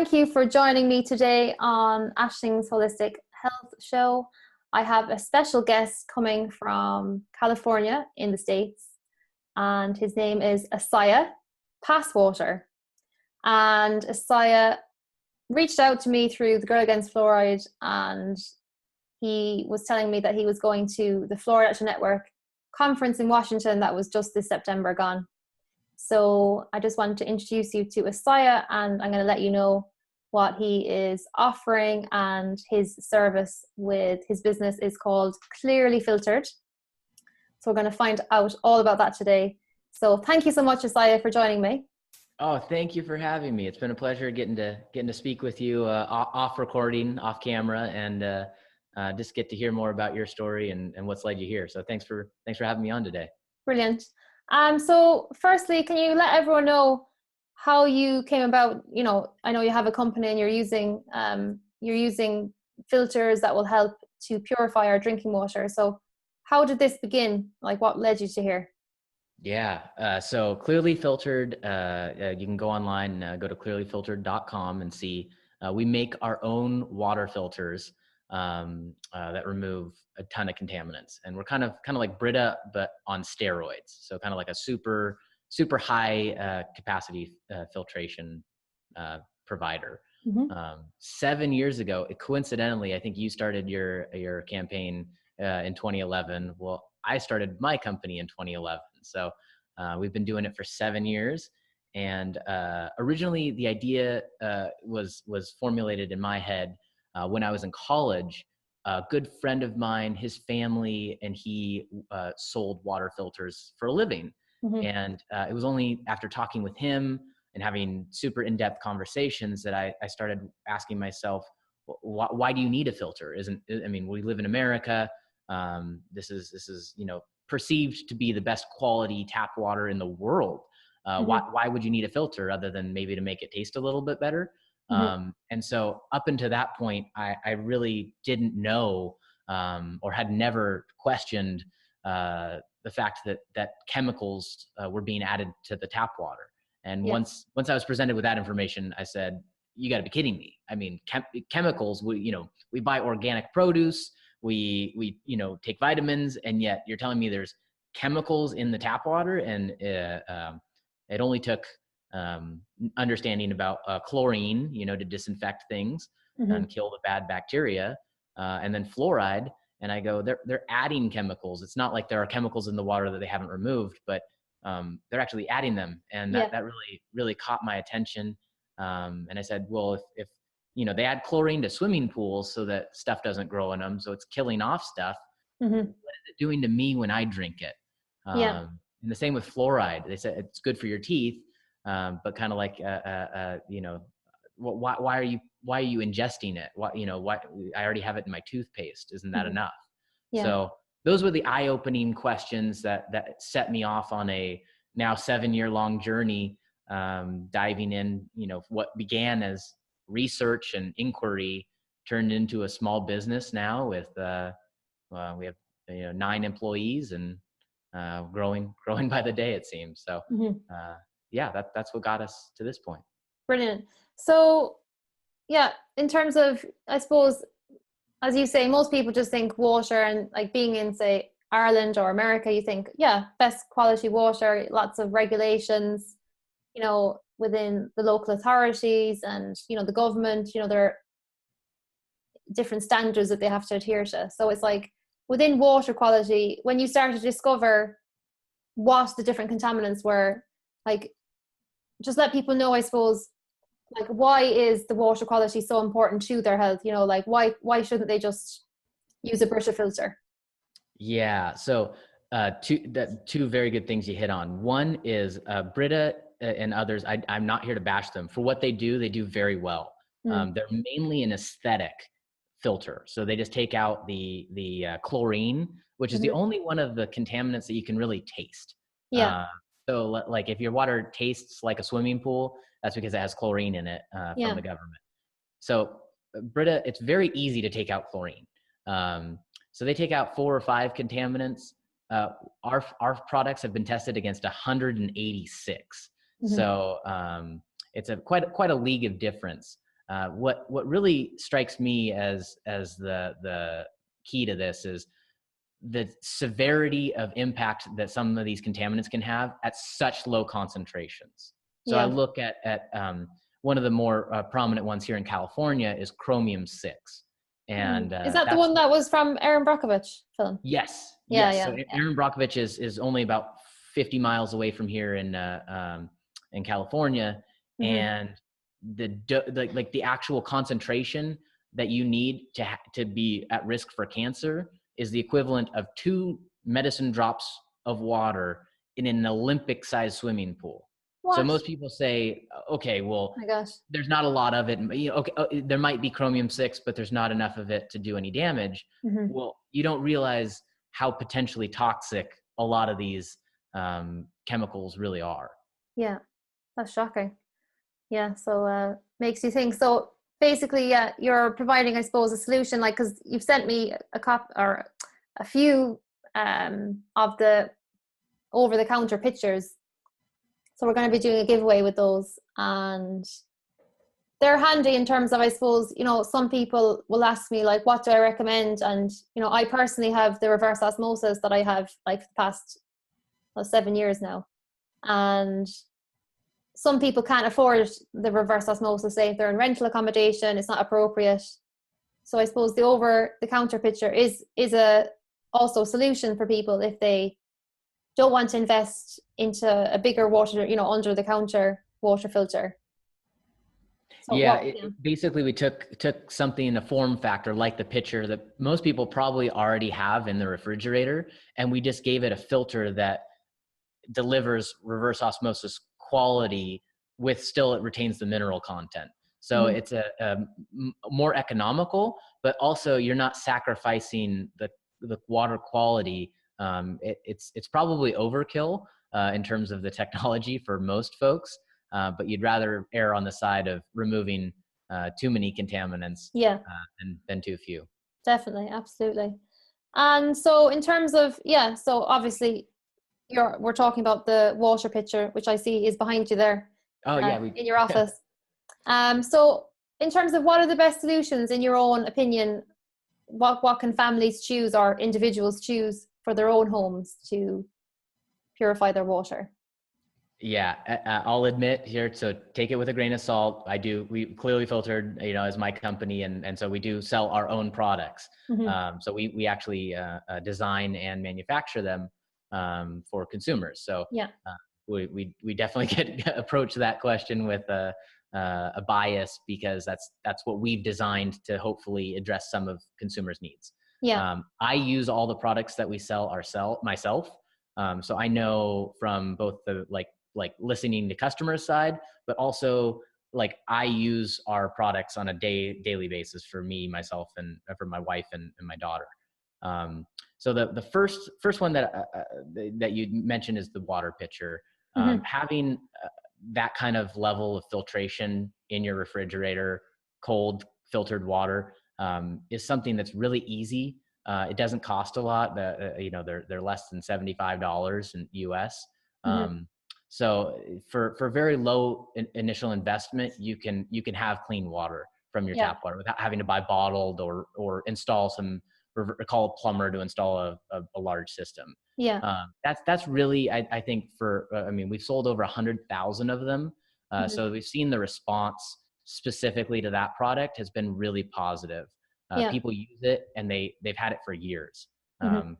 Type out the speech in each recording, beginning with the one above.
thank you for joining me today on Ashling's Holistic Health Show. I have a special guest coming from California in the States, and his name is Asaiah Passwater. And Asaiah reached out to me through the Girl Against Fluoride, and he was telling me that he was going to the Fluoride Action Network conference in Washington that was just this September gone. So I just wanted to introduce you to Asaiah, and I'm going to let you know what he is offering, and his service with his business is called Clearly Filtered. So we're going to find out all about that today. So thank you so much, Asaiah, for joining me. Oh, thank you for having me. It's been a pleasure getting to speak with you off recording, off camera, and just get to hear more about your story and what's led you here. So thanks for having me on today. Brilliant. So firstly, can you let everyone know how you came about? I know you have a company and you're using filters that will help to purify our drinking water. So how did this begin? Like, what led you to here? Yeah. So Clearly Filtered, you can go online, go to clearlyfiltered.com and see, we make our own water filters that remove a ton of contaminants. And we're kind of like Brita, but on steroids. So kind of like a super high capacity filtration provider. Mm-hmm. 7 years ago, coincidentally, I think you started your campaign in 2011. Well, I started my company in 2011. So we've been doing it for 7 years. And originally the idea was formulated in my head when I was in college. A good friend of mine, his family, and he sold water filters for a living. Mm-hmm. And it was only after talking with him and having super in-depth conversations that I started asking myself, why do you need a filter? We live in America. This is perceived to be the best quality tap water in the world. Mm-hmm. Why would you need a filter other than maybe to make it taste a little bit better? Mm-hmm. And so up until that point, I really didn't know or had never questioned the fact that chemicals were being added to the tap water. And once I was presented with that information, I said, you got to be kidding me. I mean, chemicals, we buy organic produce, we take vitamins, and yet you're telling me there's chemicals in the tap water. And it only took understanding about chlorine, to disinfect things and kill the bad bacteria, and then fluoride. And I go, they're adding chemicals. It's not like there are chemicals in the water that they haven't removed, but they're actually adding them. And that really caught my attention. And I said, well, if they add chlorine to swimming pools so that stuff doesn't grow in them, so it's killing off stuff, what is it doing to me when I drink it? And the same with fluoride. They said it's good for your teeth, but kind of like, why are you ingesting it? Why I already have it in my toothpaste. Isn't that enough? So those were the eye-opening questions that set me off on a now 7-year-long journey, diving in, what began as research and inquiry turned into a small business now with, we have, 9 employees and growing by the day, it seems. So that's what got us to this point. Brilliant. So in terms of, I suppose, as you say, most people just think water, and like being in, say, Ireland or America, you think, best quality water, lots of regulations, within the local authorities and, the government, there are different standards that they have to adhere to. So it's like within water quality, when you start to discover what the different contaminants were, like, just let people know, I suppose, like, why is the water quality so important to their health? Like, why shouldn't they just use a Brita filter? Yeah. So two very good things you hit on. One is Brita and others. I'm not here to bash them for what they do very well. They're mainly an aesthetic filter. So they just take out the chlorine, which is the only one of the contaminants that you can really taste. So like if your water tastes like a swimming pool, that's because it has chlorine in it from the government. So Brita, it's very easy to take out chlorine. So they take out 4 or 5 contaminants. Our products have been tested against 186. So it's quite a league of difference. What really strikes me as the key to this is the severity of impact that some of these contaminants can have at such low concentrations. So I Yeah. look at one of the more prominent ones here in California is chromium-6. And Is that the that's, one that was from Aaron Brockovich film? yes, Yeah, yes. So yeah, yeah. Aaron Brockovich is only about 50 miles away from here in California. Mm-hmm. And like the actual concentration that you need to be at risk for cancer is the equivalent of 2 medicine drops of water in an Olympic-sized swimming pool. So What? most people say, okay, well, Oh my gosh. there's not a lot of it. You know, okay, there might be chromium-6, but there's not enough of it to do any damage. Mm-hmm. Well, you don't realize how potentially toxic a lot of these chemicals really are. Yeah, that's shocking. Yeah, so makes you think. So basically, yeah, you're providing, I suppose, a solution, like, because you've sent me a or a few of the over-the-counter pictures. So we're going to be doing a giveaway with those, and they're handy in terms of, I suppose, some people will ask me, like, what do I recommend? And I personally have the reverse osmosis that I have, like, the past 7 years now, and some people can't afford the reverse osmosis. Say if they're in rental accommodation, it's not appropriate. So I suppose the over-the-counter picture is a also solution for people if they don't want to invest into a bigger water, under-the-counter water filter. So Yeah, yeah. basically we took something in a form factor like the pitcher that most people probably already have in the refrigerator, and we just gave it a filter that delivers reverse osmosis quality with still it retains the mineral content. So Mm-hmm. it's a more economical, but also you're not sacrificing the water quality. It's probably overkill in terms of the technology for most folks, but you'd rather err on the side of removing too many contaminants Yeah, than too few. definitely, absolutely. And so in terms of, so obviously we're talking about the water pitcher, which I see is behind you there, Oh yeah, in your office. So in terms of what are the best solutions in your own opinion, what can families choose or individuals choose for their own homes to purify their water? Yeah, I'll admit here, so take it with a grain of salt. We Clearly Filtered, as my company, and so we do sell our own products. Mm-hmm. So we actually design and manufacture them for consumers. So Yeah, we definitely get approach that question with a bias, because that's what we've designed to hopefully address some of consumers' needs. yeah, I use all the products that we sell myself. So I know from both the like listening to customer side, but also like I use our products on a daily basis for me, myself, and for my wife and my daughter. So the first one that you mentioned is the water pitcher. mm-hmm. Having that kind of level of filtration in your refrigerator, cold filtered water, is something that's really easy. It doesn't cost a lot. They're less than $75 in US. Mm-hmm. So for very low initial investment, you can have clean water from your Yeah, tap water without having to buy bottled or install or call a plumber to install a large system. yeah, That's really, I think we've sold over 100,000 of them. mm-hmm. So we've seen the response specifically to that product has been really positive. Yeah, People use it and they've had it for years. mm-hmm.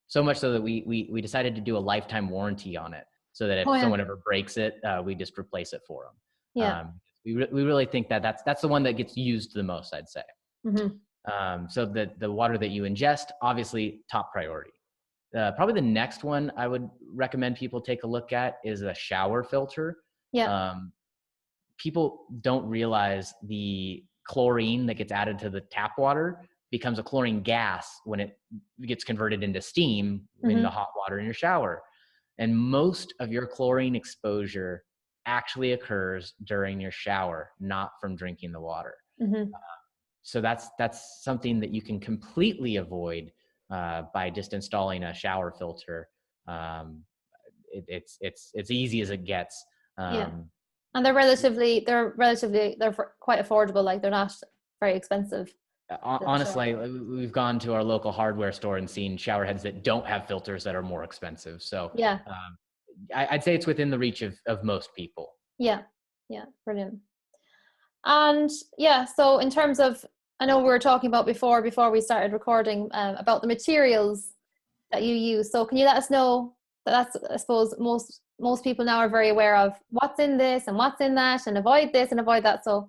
So much so that we decided to do a lifetime warranty on it, so that Oh if yeah, someone ever breaks it, we just replace it for them. yeah, We really think that's the one that gets used the most, I'd say. mm-hmm. So the water that you ingest, obviously top priority. Probably the next one I would recommend people take a look at is a shower filter. Yeah, Um, People don't realize the chlorine that gets added to the tap water becomes a chlorine gas when it gets converted into steam in mm-hmm. the hot water in your shower. And most of your chlorine exposure actually occurs during your shower, not from drinking the water. Mm-hmm. So that's something that you can completely avoid by just installing a shower filter. It's easy as it gets. Yeah, And they're quite affordable. Like they're not very expensive. Honestly, we've gone to our local hardware store and seen shower heads that don't have filters that are more expensive. So Yeah. I'd say it's within the reach of most people. Yeah. Yeah. Brilliant. And yeah, so in terms of, I know we were talking about before we started recording about the materials that you use. So can you let us know that's, I suppose most people now are very aware of what's in this and what's in that, and avoid this and avoid that. So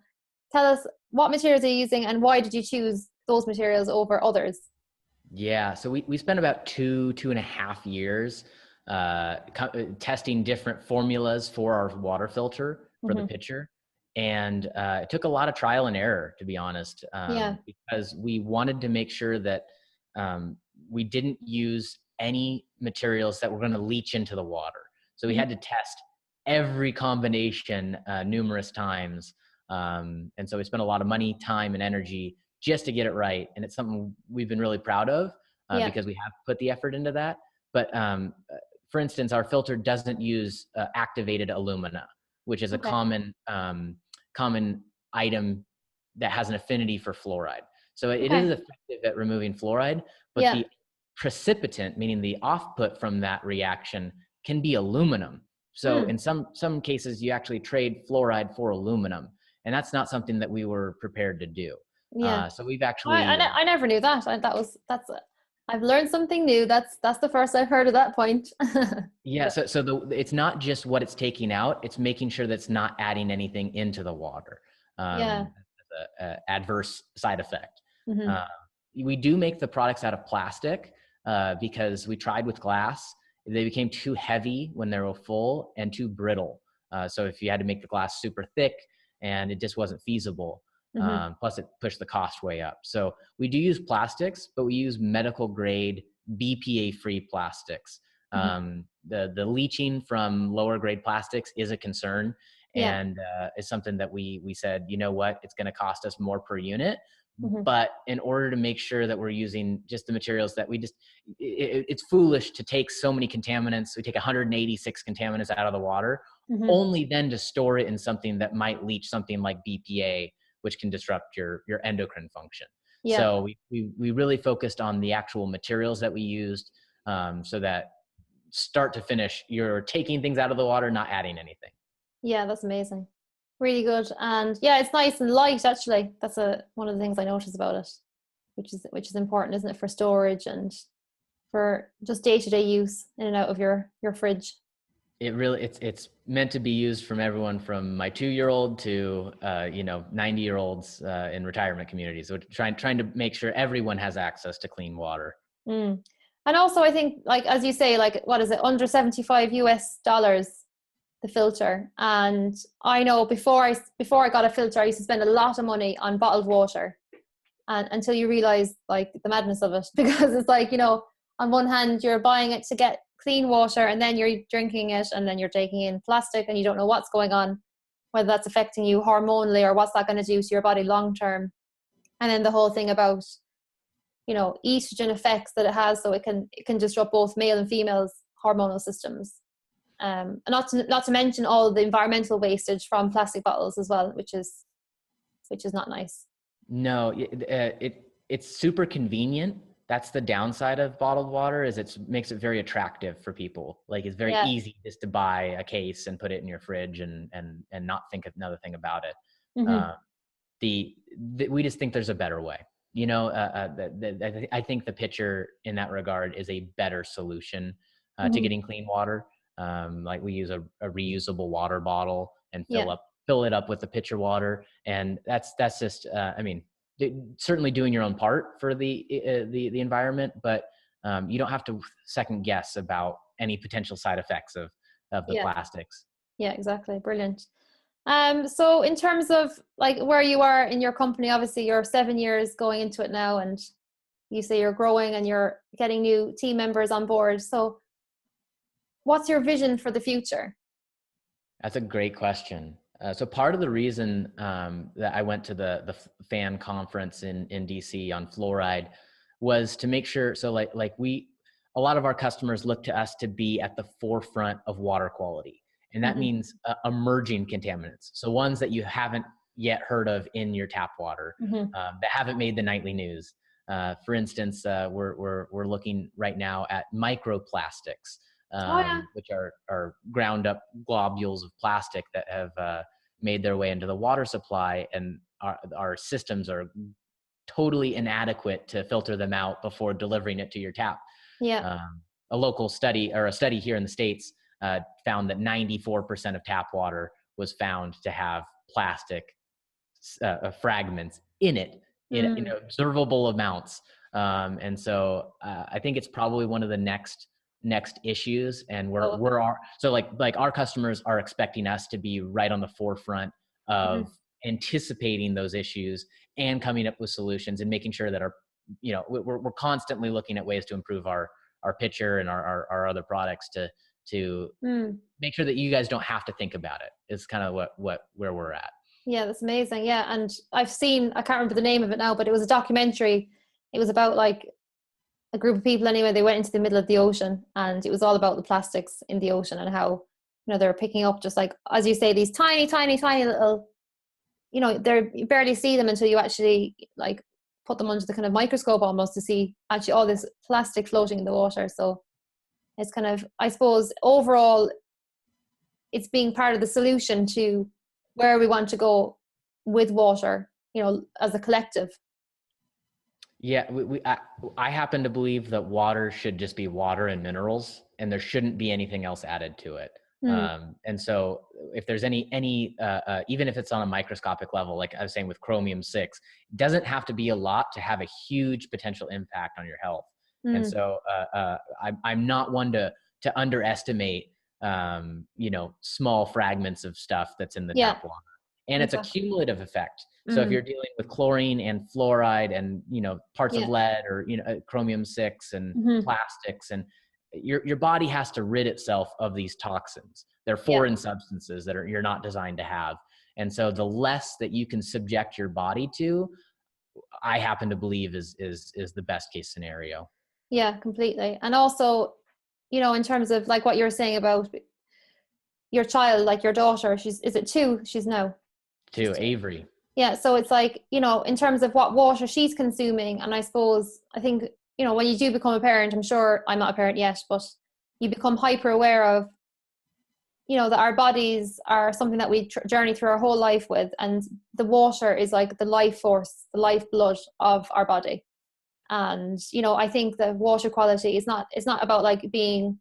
tell us, what materials are you using and why did you choose those materials over others? Yeah, so we spent about two and a half years testing different formulas for our water filter for the Mm-hmm. pitcher. And it took a lot of trial and error, to be honest, Yeah. because we wanted to make sure that we didn't use any materials that were going to leach into the water. So we Mm-hmm. had to test every combination numerous times. And so we spent a lot of money, time, and energy just to get it right. And it's something we've been really proud of Yeah. because we have put the effort into that. But for instance, our filter doesn't use activated alumina, which is a Okay. common item that has an affinity for fluoride. So it is Okay. effective at removing fluoride, but Yeah. the precipitant, meaning the offput from that reaction, can be aluminum. So Mm. in some cases, you actually trade fluoride for aluminum, and that's not something that we were prepared to do. Yeah. So we've actually I never knew that. I've learned something new. That's the first I've heard of that point. yeah. It's not just what it's taking out; it's making sure that it's not adding anything into the water. Yeah. Adverse side effect. Mm-hmm. Uh, we do make the products out of plastic because we tried with glass. They became too heavy when they were full and too brittle. So if you had to make the glass super thick, and it just wasn't feasible. Mm-hmm. Plus, it pushed the cost way up. So we do use plastics, but we use medical grade BPA-free plastics. Mm-hmm. The leaching from lower grade plastics is a concern, Yeah. and is something that we said, you know what, it's going to cost us more per unit. Mm-hmm. But in order to make sure that we're using just the materials that it's foolish to take so many contaminants. We take 186 contaminants out of the water, Mm-hmm. only then to store it in something that might leach something like BPA, which can disrupt your endocrine function. Yeah. So we really focused on the actual materials that we used, so that start to finish, you're taking things out of the water, not adding anything. Yeah, that's amazing. Really good. And yeah, it's nice and light actually. That's one of the things I noticed about it, which is important, isn't it, for storage and for just day-to-day use in and out of your fridge. It really, it's meant to be used from everyone from my 2-year-old to 90-year-olds in retirement communities. So trying to make sure everyone has access to clean water. Mm. And also I think, like as you say, like what is it, under $75 the filter. And I know before I got a filter, I used to spend a lot of money on bottled water, and until you realize like the madness of it, because it's like, on one hand you're buying it to get clean water, and then you're drinking it, and then you're taking in plastic, and you don't know what's going on, whether that's affecting you hormonally or what's that going to do to your body long term. And then the whole thing about estrogen effects that it has, so it can disrupt both male and female's hormonal systems. And not to mention all the environmental wastage from plastic bottles as well, which is not nice. No, it's super convenient. That's the downside of bottled water, is it makes it very attractive for people. Like it's very Yeah. easy just to buy a case and put it in your fridge and not think another thing about it. Mm-hmm. We just think there's a better way. I think the pitcher in that regard is a better solution to Mm-hmm. getting clean water. Like we use a reusable water bottle and Yeah. fill it up with the pitcher water, and that's just certainly doing your own part for the environment, but you don't have to second guess about any potential side effects of the Yeah. plastics. Yeah, exactly. Brilliant. So in terms of like where you are in your company, obviously you're 7 years going into it now, and you say you're growing and you're getting new team members on board. So what's your vision for the future? That's a great question. So part of the reason that I went to the FAN conference in DC on fluoride was to make sure. So a lot of our customers look to us to be at the forefront of water quality. And that means emerging contaminants. So ones that you haven't yet heard of in your tap water, that haven't made the nightly news. For instance, we're looking right now at microplastics, which are ground up globules of plastic that have made their way into the water supply, and our systems are totally inadequate to filter them out before delivering it to your tap. Yeah. A local study, or a study here in the States, found that 94% of tap water was found to have plastic fragments in it, in observable amounts. And so I think it's probably one of the next issues, and so like our customers are expecting us to be right on the forefront of anticipating those issues and coming up with solutions, and making sure that we're constantly looking at ways to improve our pitcher and our other products to make sure that you guys don't have to think about it. It's kind of where we're at. Yeah, that's amazing. Yeah, and I've seen, I can't remember the name of it now, but it was a documentary. It was about like a group of people anyway. They went into the middle of the ocean, and it was all about the plastics in the ocean and how, they're picking up, just like, as you say, these tiny, tiny, tiny little, you barely see them until you actually like put them under the kind of microscope almost to see actually all this plastic floating in the water. So it's kind of, I suppose, overall, it's being part of the solution to where we want to go with water, as a collective. Yeah, I happen to believe that water should just be water and minerals, and there shouldn't be anything else added to it. And so if there's any even if it's on a microscopic level, like I was saying with chromium-6, it doesn't have to be a lot to have a huge potential impact on your health. And so I'm not one to underestimate small fragments of stuff that's in the tap water. And it's a cumulative effect. So if you're dealing with chlorine and fluoride and, parts of lead, or, chromium-6 and plastics, and your body has to rid itself of these toxins. They're foreign substances that you're not designed to have. And so the less that you can subject your body to, I happen to believe is the best case scenario. Yeah, completely. And also, in terms of like what you're saying about your child, like your daughter, is it 2? She's now 2, Avery. Yeah. So it's like, in terms of what water she's consuming. And I think, when you do become a parent, I'm sure I'm not a parent yet, but you become hyper aware of, that our bodies are something that we journey through our whole life with. And the water is like the life force, the lifeblood of our body. And, I think the water quality it's not about like being,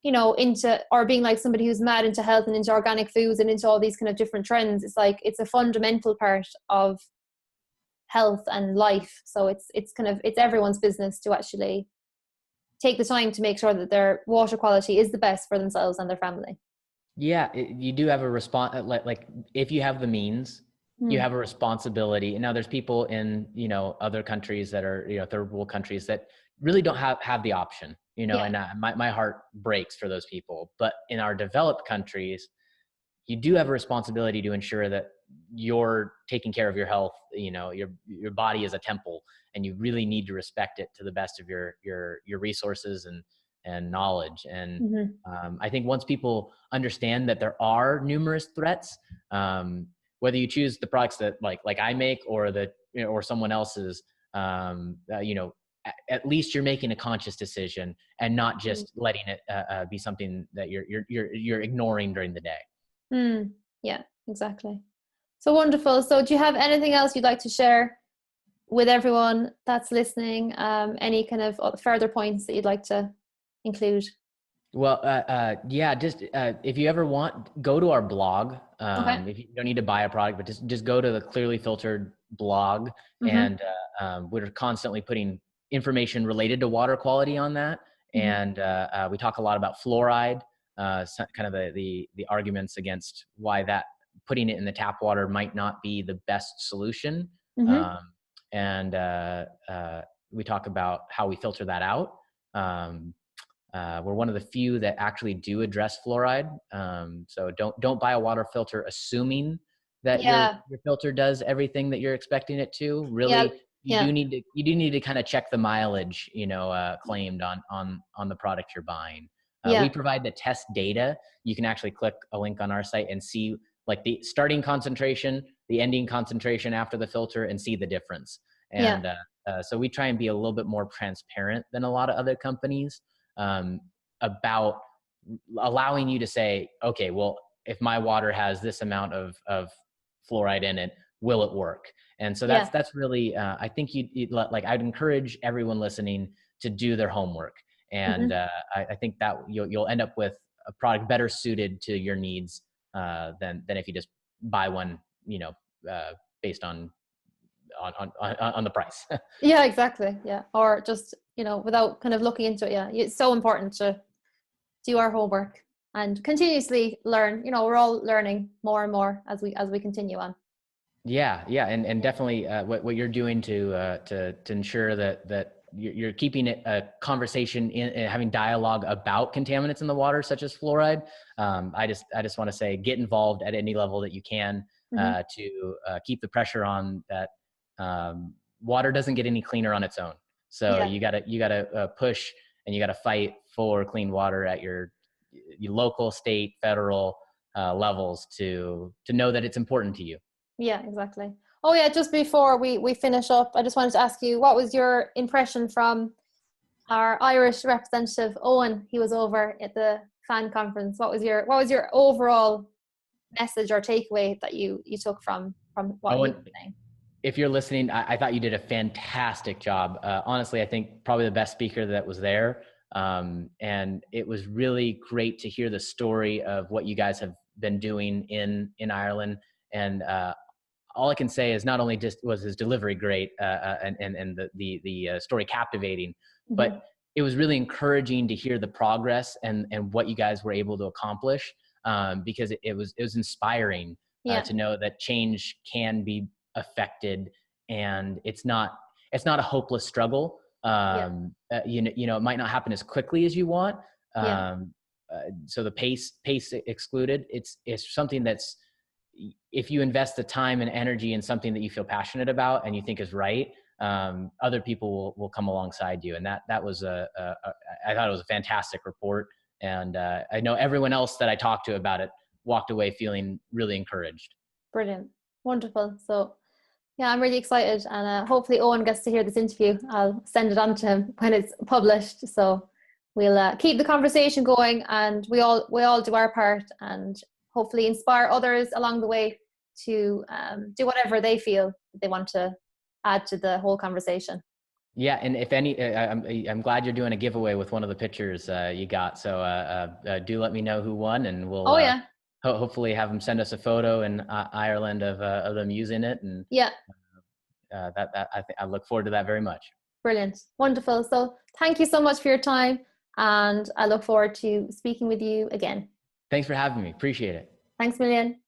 into, or being like somebody who's mad into health and into organic foods and into all these kind of different trends. It's like, it's a fundamental part of health and life. So it's everyone's business to actually take the time to make sure that their water quality is the best for themselves and their family. Yeah, you do have a like if you have the means, you have a responsibility. And now there's people in, other countries that are, third world countries that really don't have the option, and my heart breaks for those people. But in our developed countries, you do have a responsibility to ensure that you're taking care of your health. Your body is a temple, and you really need to respect it to the best of your resources and knowledge. And I think once people understand that there are numerous threats, whether you choose the products that like I make, or or someone else's, at least you're making a conscious decision and not just letting it be something that you're ignoring during the day. Yeah, exactly. So wonderful. So do you have anything else you'd like to share with everyone that's listening? Any kind of further points that you'd like to include? Well, just if you ever want, go to our blog. If you don't need to buy a product, but just go to the Clearly Filtered blog, and we're constantly putting information related to water quality on that. And we talk a lot about fluoride, kind of the arguments against why that putting it in the tap water might not be the best solution. And we talk about how we filter that out. We're one of the few that actually do address fluoride. So don't buy a water filter assuming that your filter does everything that you're expecting it to. Really, you do need to kind of check the mileage, claimed on the product you're buying. We Yeah. provide the test data. You can actually click a link on our site and see like the starting concentration, the ending concentration after the filter, and see the difference. Yeah. And so we try and be a little bit more transparent than a lot of other companies about allowing you to say, okay, well, if my water has this amount of fluoride in it, will it work? And so Yeah. that's really, I think like I'd encourage everyone listening to do their homework. And Hmm. I think that you'll end up with a product better suited to your needs than if you just buy one, based on the price. Yeah, exactly. Yeah. Or just, without kind of looking into it. Yeah. It's so important to do our homework and continuously learn. We're all learning more and more as we continue on. Yeah, yeah, and definitely what you're doing to ensure that you're keeping it a conversation in having dialogue about contaminants in the water, such as fluoride. I just want to say, get involved at any level that you can Hmm. to keep the pressure on that. Water doesn't get any cleaner on its own, so Yeah. you gotta push and you gotta fight for clean water at your local, state, federal levels to know that it's important to you. Yeah, exactly. Oh yeah, just before we finish up, I just wanted to ask you, what was your impression from our Irish representative Owen? He was over at the fan conference. What was your overall message or takeaway that you took from what he was Owen, saying? if you're listening, I thought you did a fantastic job. Honestly, I think probably the best speaker that was there. And it was really great to hear the story of what you guys have been doing in Ireland. And all I can say is not only just was his delivery great and the story captivating, Hmm. but it was really encouraging to hear the progress and what you guys were able to accomplish, because it was inspiring Yeah. to know that change can be affected, and it's not a hopeless struggle. Yeah. It might not happen as quickly as you want. Yeah. Um, so the pace excluded. It's something that's, if you invest the time and energy in something that you feel passionate about and you think is right, other people will come alongside you. And that was I thought it was a fantastic report. And I know everyone else that I talked to about it walked away feeling really encouraged. Brilliant. Wonderful. So yeah, I'm really excited, and hopefully Owen gets to hear this interview. I'll send it on to him when it's published. So we'll keep the conversation going, and we all do our part, and hopefully inspire others along the way to do whatever they feel they want to add to the whole conversation. Yeah, and if any, I'm glad you're doing a giveaway with one of the pictures you got. So do let me know who won, and we'll Oh yeah, hopefully have them send us a photo in Ireland of them using it, and yeah, I look forward to that very much. brilliant, wonderful. So thank you so much for your time, and I look forward to speaking with you again. Thanks for having me. Appreciate it. Thanks a million.